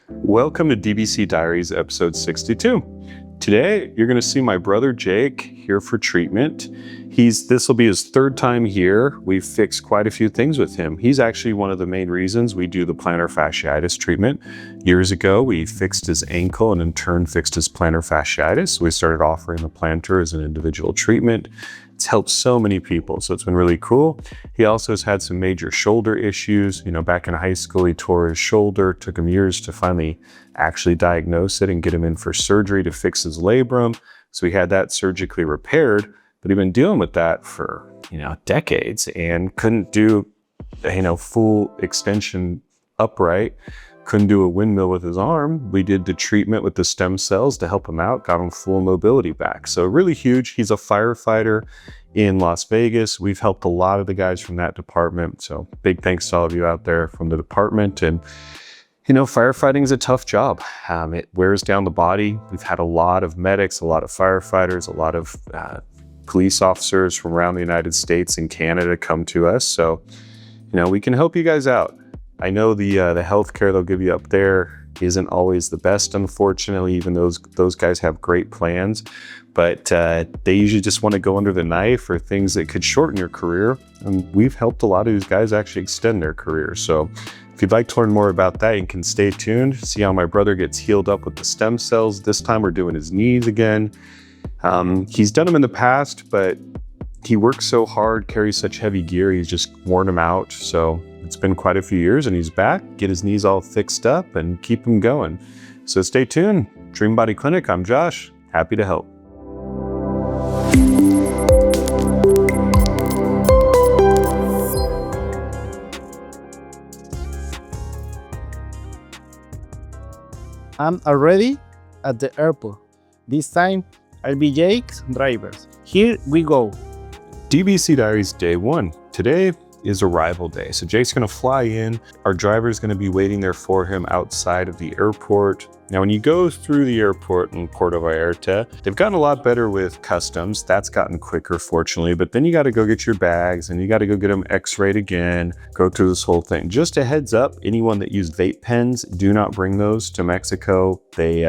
Welcome to DBC Diaries, episode 62. Today, you're going to see my brother Jake here for treatment. This will be his third time here. We've fixed quite a few things with him. He's actually one of the main reasons we do the plantar fasciitis treatment. Years ago, we fixed his ankle and in turn fixed his plantar fasciitis. We started offering the plantar as an individual treatment. It's helped so many people, so it's been really cool. He also has had some major shoulder issues. Back in high school, he tore his shoulder. Took him years to finally actually diagnose it and get him in for surgery to fix his labrum. So he had that surgically repaired, but he'd been dealing with that for, decades and couldn't do, full extension upright. Couldn't do a windmill with his arm. We did the treatment with the stem cells to help him out, got him full mobility back. So really huge. He's a firefighter in Las Vegas. We've helped a lot of the guys from that department. So big thanks to all of you out there from the department. And firefighting is a tough job. It wears down the body. We've had a lot of medics, a lot of firefighters, a lot of police officers from around the United States and Canada come to us. So, we can help you guys out. I know the healthcare they'll give you up there isn't always the best, unfortunately, even those guys have great plans, but they usually just want to go under the knife or things that could shorten your career. And we've helped a lot of these guys actually extend their career. So if you'd like to learn more about that, you can stay tuned, see how my brother gets healed up with the stem cells. This time we're doing his knees again. He's done them in the past, but he works so hard, carries such heavy gear, he's just worn him out. So it's been quite a few years and he's back, get his knees all fixed up and keep him going. So stay tuned. Dream Body Clinic, I'm Josh, happy to help. I'm already at the airport. This time, I'll be Jake's drivers. Here we go. DBC Diaries Day 1. Today is arrival day. So Jake's gonna fly in. Our driver's gonna be waiting there for him outside of the airport. Now, when you go through the airport in Puerto Vallarta, they've gotten a lot better with customs. That's gotten quicker, fortunately, but then you gotta go get your bags and you gotta go get them x-rayed again, go through this whole thing. Just a heads up, anyone that used vape pens, do not bring those to Mexico. They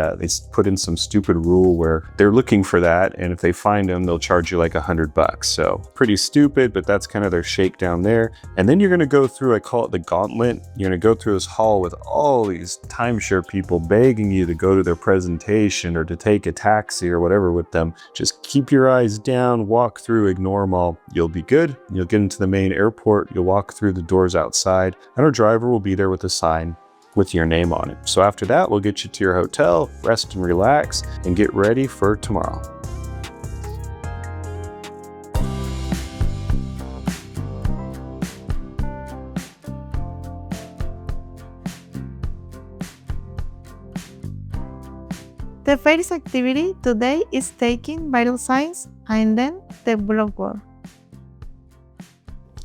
put in some stupid rule where they're looking for that, and if they find them, they'll charge you like $100. So pretty stupid, but that's kind of their shakedown there. And then you're gonna go through, I call it the gauntlet. You're gonna go through this hall with all these timeshare people begging you to go to their presentation or to take a taxi or whatever with them. Just keep your eyes down, walk through, ignore them all. You'll be good. You'll get into the main airport. You'll walk through the doors outside and our driver will be there with a sign with your name on it. So after that, we'll get you to your hotel, rest and relax, and get ready for tomorrow. The first activity today is taking vital signs and then the blood work.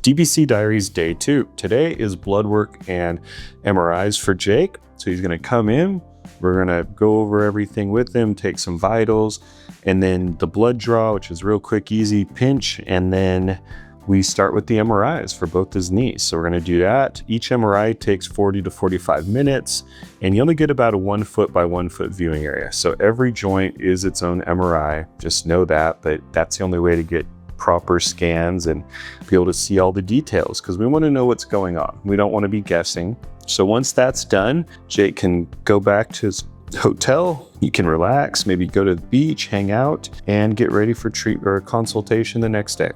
DBC Diaries Day 2. Today is blood work and MRIs for Jake. So he's gonna come in, we're gonna go over everything with him, take some vitals, and then the blood draw, which is real quick, easy pinch, and then we start with the MRIs for both his knees. So we're gonna do that. Each MRI takes 40 to 45 minutes, and you only get about a 1 foot by 1 foot viewing area. So every joint is its own MRI, just know that, but that's the only way to get proper scans and be able to see all the details, because we wanna know what's going on. We don't wanna be guessing. So once that's done, Jake can go back to his hotel, you can relax, maybe go to the beach, hang out, and get ready for treatment or consultation the next day.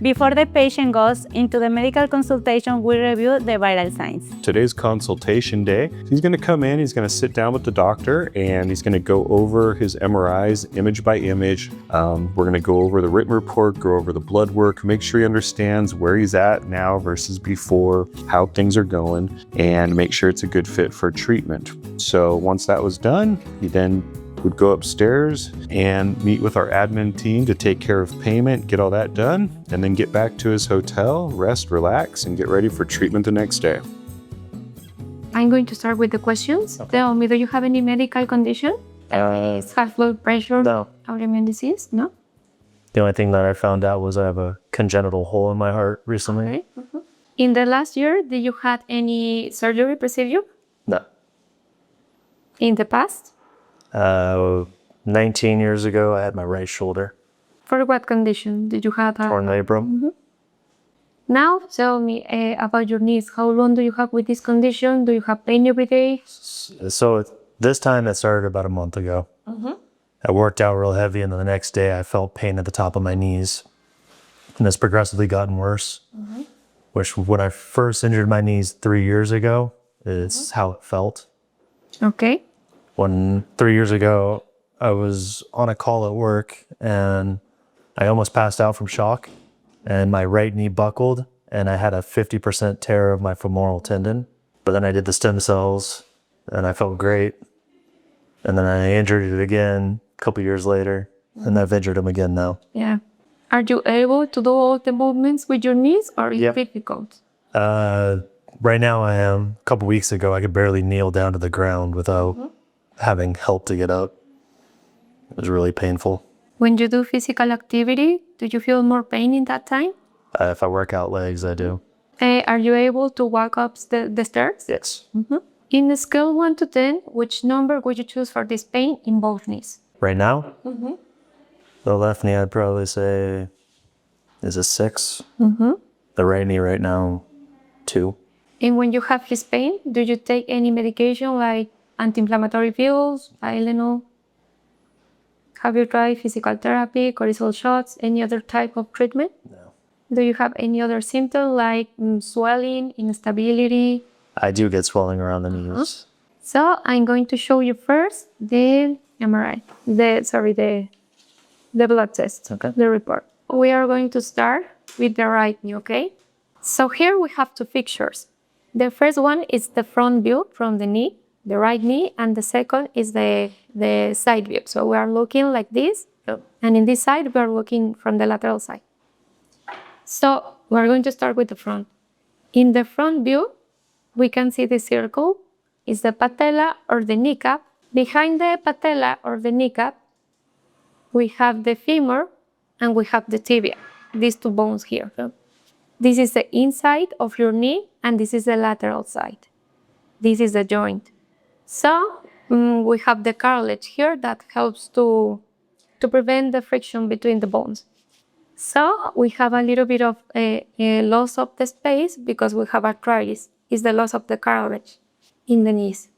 Before the patient goes into the medical consultation, we review the vital signs. Today's consultation day. He's going to come in, he's going to sit down with the doctor, and he's going to go over his MRIs image by image. We're going to go over the written report, go over the blood work, make sure he understands where he's at now versus before, how things are going, and make sure it's a good fit for treatment. So once that was done, he then would go upstairs and meet with our admin team to take care of payment, get all that done, and then get back to his hotel, rest, relax, and get ready for treatment the next day. I'm going to start with the questions. Okay. Tell me, do you have any medical condition? High blood pressure? No. Autoimmune disease? No? The only thing that I found out was I have a congenital hole in my heart recently. Okay. In the last year, did you had any surgery procedure? No. In the past? 19 years ago, I had my right shoulder For what condition did you have? torn labrum. Now, tell me about your knees. How long do you have with this condition? Do you have pain every day? So this time it started about a month ago. I worked out real heavy, and then the next day I felt pain at the top of my knees. And it's progressively gotten worse. Which, when I first injured my knees 3 years ago, is how it felt. Okay. When 3 years ago, I was on a call at work, and I almost passed out from shock, and my right knee buckled, and I had a 50% tear of my femoral tendon. But then I did the stem cells, and I felt great. And then I injured it again a couple years later, and I've injured them again now. Yeah. Are you able to do all the movements with your knees, or is Yep. it difficult? Right now I am. A couple weeks ago, I could barely kneel down to the ground without having help to get up. It was really painful. When you do physical activity, do you feel more pain in that time? If I work out legs, I do. Are you able to walk up the stairs? Yes. In a scale 1 to 10, which number would you choose for this pain in both knees? Right now, the left knee, I'd probably say is a 6. The right knee right now, 2. And when you have this pain, do you take any medication like anti-inflammatory pills, Tylenol? Have you tried physical therapy, cortisol shots, any other type of treatment? No. Do you have any other symptom like swelling, instability? I do get swelling around the knees. So I'm going to show you first the MRI, the blood test, Okay. the report. We are going to start with the right knee, okay? So here we have two pictures. The first one is the front view from the knee, the right knee, and the second is the side view. So we are looking like this, and in this side we are looking from the lateral side. So we're going to start with the front. In the front view, we can see the circle is the patella or the kneecap. Behind the patella or the kneecap, we have the femur and we have the tibia, these two bones here. This is the inside of your knee and this is the lateral side. This is the joint. So we have the cartilage here that helps to prevent the friction between the bones. So we have a little bit of a loss of the space because we have arthritis. It's the loss of the cartilage in the knees.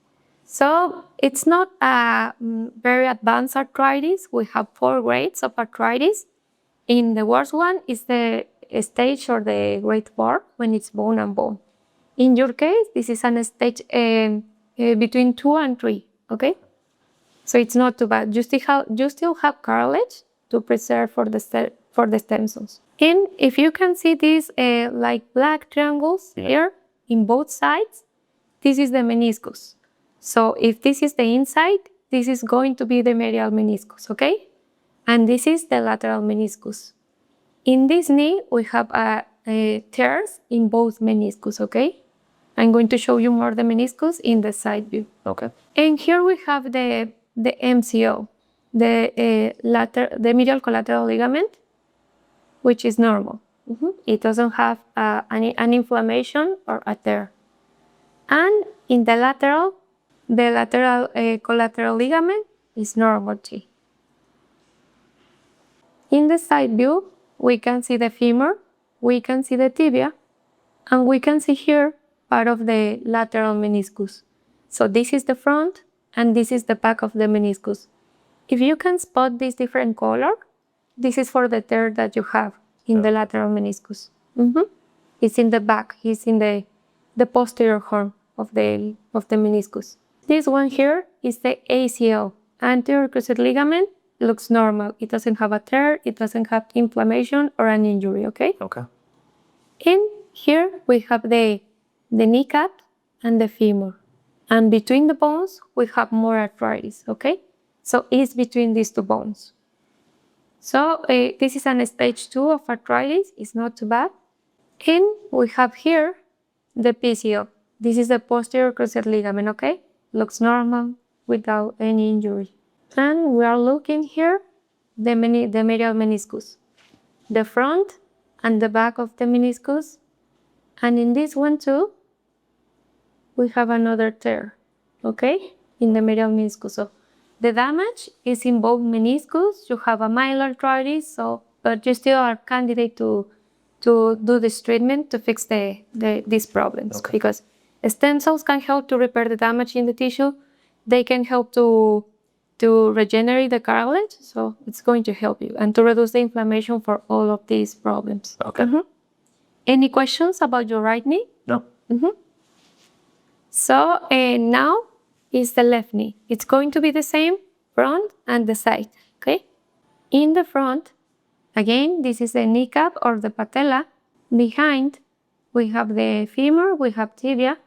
So it's not a very advanced arthritis. We have 4 grades of arthritis. In the worst one is the stage or the grade 4 when it's bone and bone. In your case, this is a stage between 2 and 3, okay? So it's not too bad. You still have cartilage to preserve for the stem cells. And if you can see these like black triangles here in both sides, this is the meniscus. So if this is the inside, this is going to be the medial meniscus, okay? And this is the lateral meniscus. In this knee, we have tears in both meniscus, okay? I'm going to show you more the meniscus in the side view. Okay. And here we have the MCO, the medial collateral ligament, which is normal. It doesn't have an inflammation or a tear. And in the lateral collateral ligament is normal too. In the side view, we can see the femur, we can see the tibia, and we can see here part of the lateral meniscus. So this is the front, and this is the back of the meniscus. If you can spot this different color, this is for the tear that you have in the lateral meniscus. It's in the back, it's in the posterior horn of the meniscus. This one here is the ACL, anterior cruciate ligament. Looks normal. It doesn't have a tear, it doesn't have inflammation or an injury, okay? Okay. And here we have the kneecap and the femur. And between the bones, we have more arthritis, okay? So it's between these two bones. So this is an stage 2 of arthritis. It's not too bad. And we have here the PCO. This is the posterior cruciate ligament, okay? Looks normal without any injury. And we are looking here the medial meniscus, the front and the back of the meniscus. And in this one too, we have another tear, okay? In the medial meniscus. So the damage is in both meniscus. You have a mild arthritis, but you still are candidate to do this treatment to fix these problems. Okay. Because stem cells can help to repair the damage in the tissue. They can help to regenerate the cartilage, so it's going to help you, and to reduce the inflammation for all of these problems. Okay. Any questions about your right knee? No. So now is the left knee. It's going to be the same front and the side, okay? In the front, again, this is the kneecap or the patella. Behind, we have the femur, we have tibia.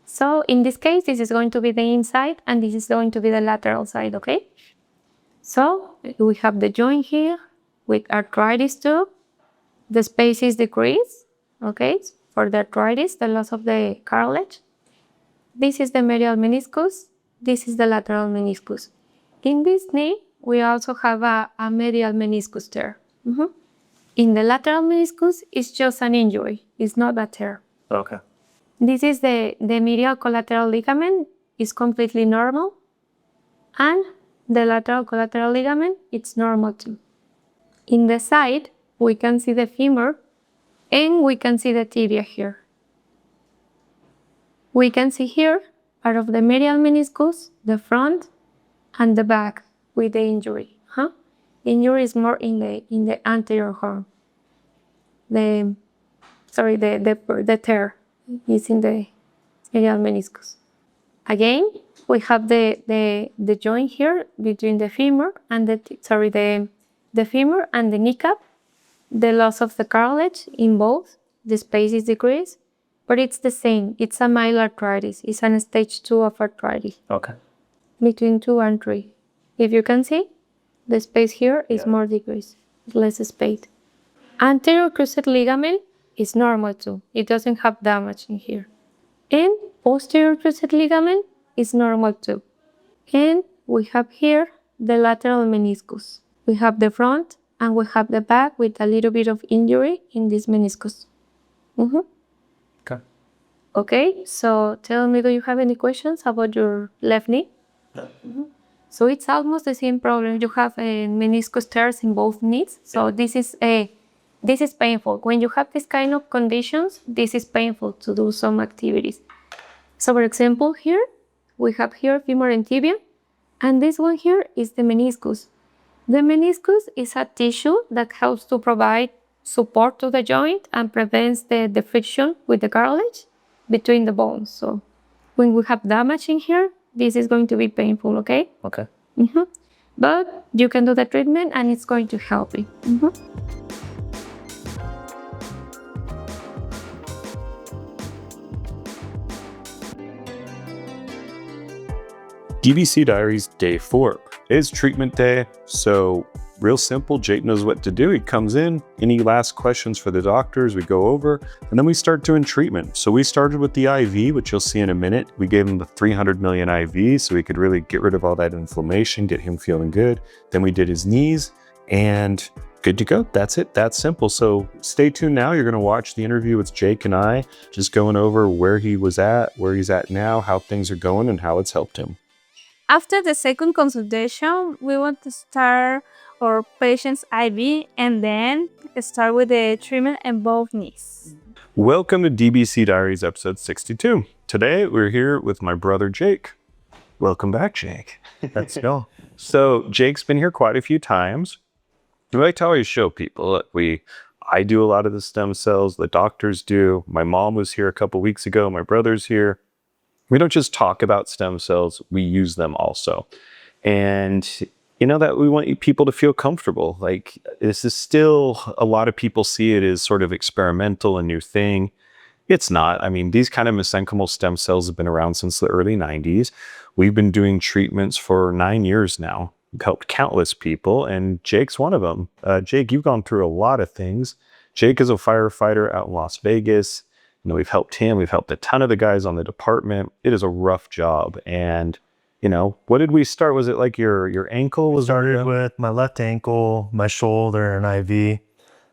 So in this case, this is going to be the inside and this is going to be the lateral side, okay? So we have the joint here with arthritis too. The space is decreased, okay? For the arthritis, the loss of the cartilage. This is the medial meniscus. This is the lateral meniscus. In this knee, we also have a medial meniscus tear. In the lateral meniscus, it's just an injury. It's not a tear. Okay. This is the medial collateral ligament. It's completely normal. And the lateral collateral ligament, it's normal too. In the side, we can see the femur and we can see the tibia here. We can see here, out of the medial meniscus, the front and the back with the injury. Injury is more in the anterior horn. The tear is in the medial meniscus. Again, we have the joint here between the femur and the femur and the kneecap. The loss of the cartilage in both. The space is decreased, but it's the same. It's a mild arthritis. It's an stage 2 of arthritis. Okay. Between 2 and 3. If you can see, the space here is more decreased, less space. Anterior cruciate ligament is normal too. It doesn't have damage in here. And posterior cruciate ligament is normal too. And we have here the lateral meniscus. We have the front and we have the back with a little bit of injury in this meniscus. Okay. Okay, so tell me, do you have any questions about your left knee? No. So it's almost the same problem. You have meniscus tears in both knees. So this is painful. When you have this kind of conditions, this is painful to do some activities. So for example, here, we have here femur and tibia, and this one here is the meniscus. The meniscus is a tissue that helps to provide support to the joint and prevents the friction with the cartilage between the bones. So when we have damage in here, this is going to be painful, okay? Okay. But you can do the treatment and it's going to help you. DBC Diaries Day 4 is treatment day, so real simple. Jake knows what to do. He comes in, any last questions for the doctors, we go over, and then we start doing treatment. So we started with the IV, which you'll see in a minute. We gave him the 300 million IV so we could really get rid of all that inflammation, get him feeling good. Then we did his knees, and good to go. That's it. That's simple. So stay tuned now. You're going to watch the interview with Jake and I, just going over where he was at, where he's at now, how things are going, and how it's helped him. After the second consultation, we want to start our patient's IV and then start with the treatment in both knees. Welcome to DBC Diaries episode 62. Today we're here with my brother Jake. Welcome back, Jake. Let's go. So Jake's been here quite a few times. We like to always show people that I do a lot of the stem cells, the doctors do. My mom was here a couple weeks ago, my brother's here. We don't just talk about stem cells, we use them also. And you know that we want people to feel comfortable. Like, this is still, a lot of people see it as sort of experimental, a new thing. It's not. I mean, these kind of mesenchymal stem cells have been around since the early 90s. We've been doing treatments for 9 years now. We've helped countless people, and Jake's one of them. Jake, you've gone through a lot of things. Jake is a firefighter out in Las Vegas. You know, we've helped him. We've helped a ton of the guys on the department. It is a rough job. And, you know, what did we start? Was it like your ankle? We started with my left ankle, my shoulder, and IV.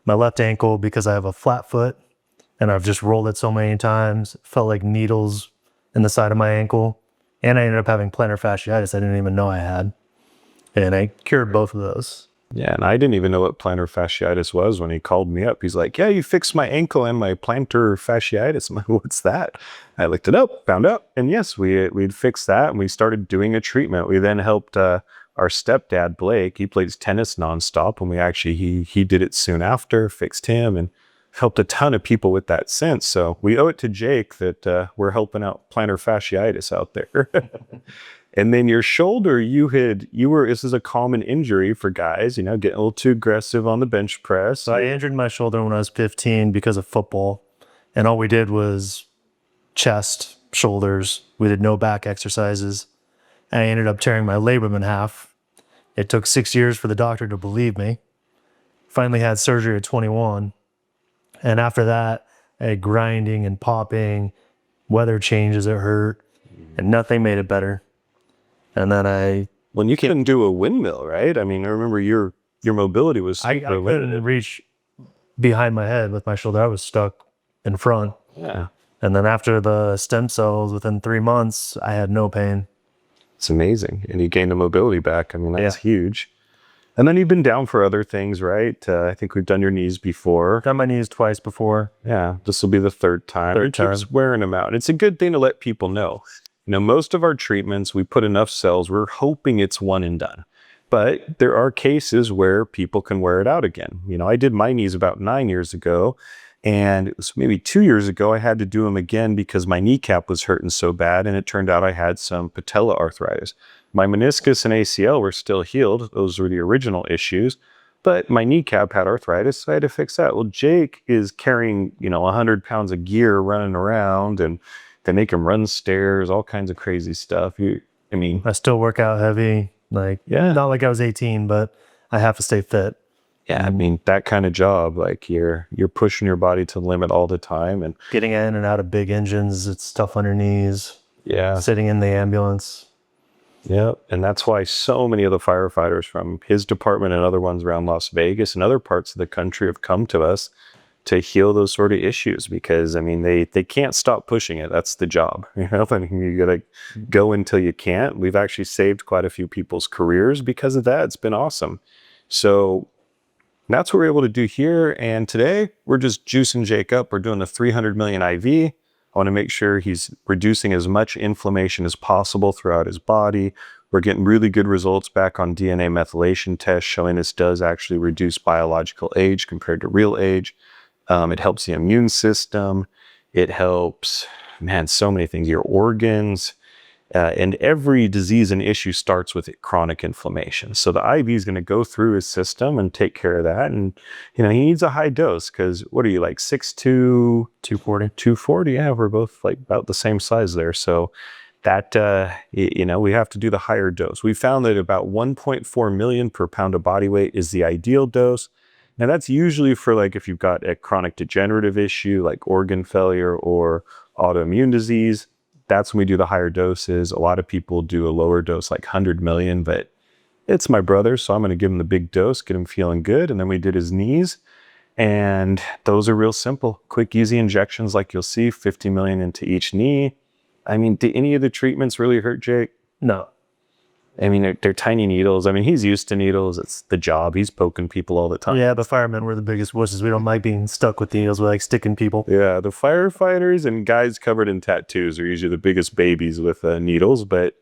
My left ankle because I have a flat foot and I've just rolled it so many times. It felt like needles in the side of my ankle. And I ended up having plantar fasciitis I didn't even know I had. And I cured both of those. Yeah, and I didn't even know what plantar fasciitis was when he called me up. He's like, yeah, you fixed my ankle and my plantar fasciitis. I'm like, what's that? I looked it up, found out, and yes, we'd fixed that, and we started doing a treatment. We then helped our stepdad, Blake. He plays tennis nonstop, and we actually, he did it soon after, fixed him, and helped a ton of people with that since. So we owe it to Jake that we're helping out plantar fasciitis out there. And then your shoulder, this is a common injury for guys, you know, getting a little too aggressive on the bench press. So I injured my shoulder when I was 15 because of football. And all we did was chest, shoulders. We did no back exercises. And I ended up tearing my labrum in half. It took 6 years for the doctor to believe me. Finally had surgery at 21. And after that, I had grinding and popping, weather changes that hurt, and nothing made it better. And then when you couldn't do a windmill, right? I mean, I remember your mobility was I couldn't reach behind my head with my shoulder. I was stuck in front. Yeah. And then after the stem cells, within 3 months, I had no pain. It's amazing. And you gained the mobility back. I mean, that's huge. And then you've been down for other things, right? I think we've done your knees before. Done my knees twice before. Yeah, this will be the third time. It keeps wearing them out. And it's a good thing to let people know. You know, most of our treatments, we put enough cells, we're hoping it's one and done. But there are cases where people can wear it out again. You know, I did my knees about 9 years ago, and it was maybe 2 years ago, I had to do them again because my kneecap was hurting so bad, and it turned out I had some patella arthritis. My meniscus and ACL were still healed. Those were the original issues. But my kneecap had arthritis, so I had to fix that. Well, Jake is carrying, 100 pounds of gear running around, and they make him run stairs, all kinds of crazy stuff. I still work out heavy. Not like I was 18, but I have to stay fit. Yeah, I mean, that kind of job, like you're pushing your body to the limit all the time. And getting in and out of big engines, it's tough on your knees. Yeah. Sitting in the ambulance. Yeah, and that's why so many of the firefighters from his department and other ones around Las Vegas and other parts of the country have come to us to heal those sort of issues, because I mean they can't stop pushing it. That's the job. I mean, you gotta go until you can't. We've actually saved quite a few people's careers because of that. It's been awesome. So that's what we're able to do here. And today we're just juicing Jake up. We're doing the 300 million IV. I want to make sure he's reducing as much inflammation as possible throughout his body. We're getting really good results back on DNA methylation tests showing this does actually reduce biological age compared to real age. It helps the immune system. It helps, so many things, your organs. And every disease and issue starts with chronic inflammation. So the IV is going to go through his system and take care of that. And, he needs a high dose because what are you, like 6'2"? 240. 240, yeah, we're both like about the same size there. So that, we have to do the higher dose. We found that about 1.4 million per pound of body weight is the ideal dose. Now that's usually for like if you've got a chronic degenerative issue like organ failure or autoimmune disease. That's when we do the higher doses. A lot of people do a lower dose like 100 million, but it's my brother, so I'm going to give him the big dose, get him feeling good. And then we did his knees, and those are real simple, quick, easy injections like you'll see, 50 million into each knee. I mean, did any of the treatments really hurt Jake? No. I mean, they're tiny needles. I mean, he's used to needles. It's the job. He's poking people all the time. Yeah, the firemen were the biggest wusses. We don't like being stuck with needles. We like sticking people. Yeah, the firefighters and guys covered in tattoos are usually the biggest babies with needles, but,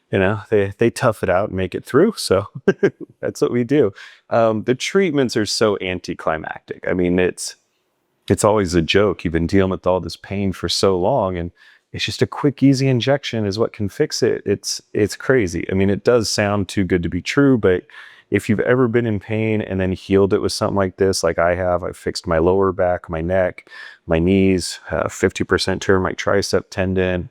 they tough it out and make it through. So that's what we do. The treatments are so anticlimactic. I mean, it's always a joke. You've been dealing with all this pain for so long, and it's just a quick, easy injection is what can fix it. It's crazy. I mean, it does sound too good to be true, but if you've ever been in pain and then healed it with something like this, like I have, I fixed my lower back, my neck, my knees, 50% tear my tricep tendon,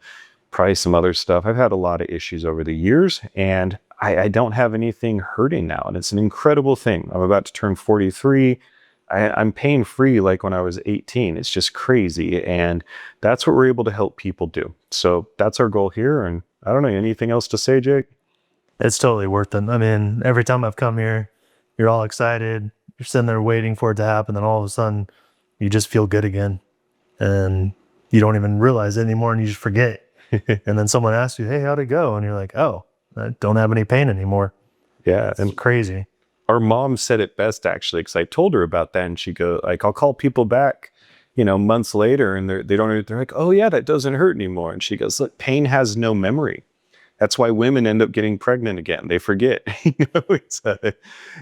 probably some other stuff. I've had a lot of issues over the years, and I don't have anything hurting now. And it's an incredible thing. I'm about to turn 43. I'm pain free like when I was 18. It's just crazy. And that's what we're able to help people do. So that's our goal here. And I don't know, anything else to say, Jake? It's totally worth it. I mean, every time I've come here, you're all excited. You're sitting there waiting for it to happen. Then all of a sudden, you just feel good again. And you don't even realize it anymore, and you just forget. And then someone asks you, hey, how'd it go? And you're like, oh, I don't have any pain anymore. Yeah. It's crazy. Our mom said it best, actually, because I told her about that, and she go like, I'll call people back, months later, and they're like, oh yeah, that doesn't hurt anymore. And she goes, look, pain has no memory. That's why women end up getting pregnant again. They forget.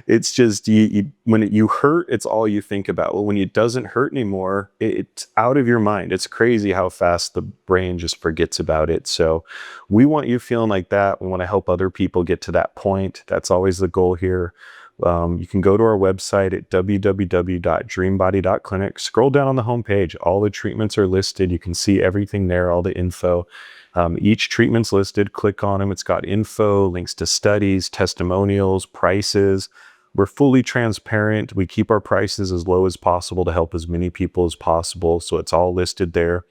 It's just when you hurt, it's all you think about. Well, when it doesn't hurt anymore, it's out of your mind. It's crazy how fast the brain just forgets about it. So we want you feeling like that. We want to help other people get to that point. That's always the goal here. You can go to our website at www.dreambody.clinic. Scroll down on the homepage. All the treatments are listed. You can see everything there, all the info. Each treatment's listed. Click on them. It's got info, links to studies, testimonials, prices. We're fully transparent. We keep our prices as low as possible to help as many people as possible. So it's all listed there.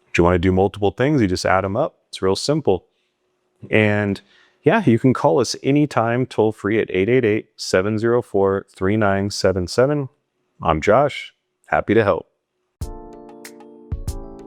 If you want to do multiple things, you just add them up. It's real simple. And yeah, you can call us anytime, toll free at 888-704-3977. I'm Josh. Happy to help.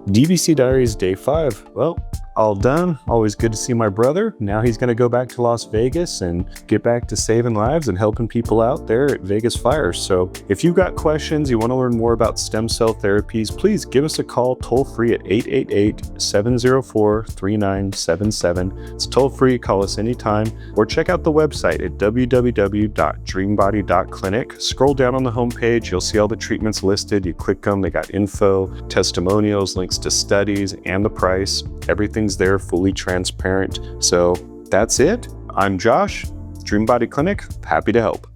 DBC Diaries Day 5. Well, all done. Always good to see my brother. Now he's going to go back to Las Vegas and get back to saving lives and helping people out there at Vegas Fire. So if you've got questions, you want to learn more about stem cell therapies, please give us a call toll free at 888-704-3977. It's toll free. Call us anytime, or check out the website at www.dreambody.clinic. Scroll down on the homepage. You'll see all the treatments listed. You click them. They got info, testimonials, links to studies, and the price. Everything's there, fully transparent. So that's it. I'm Josh, Dream Body Clinic. Happy to help.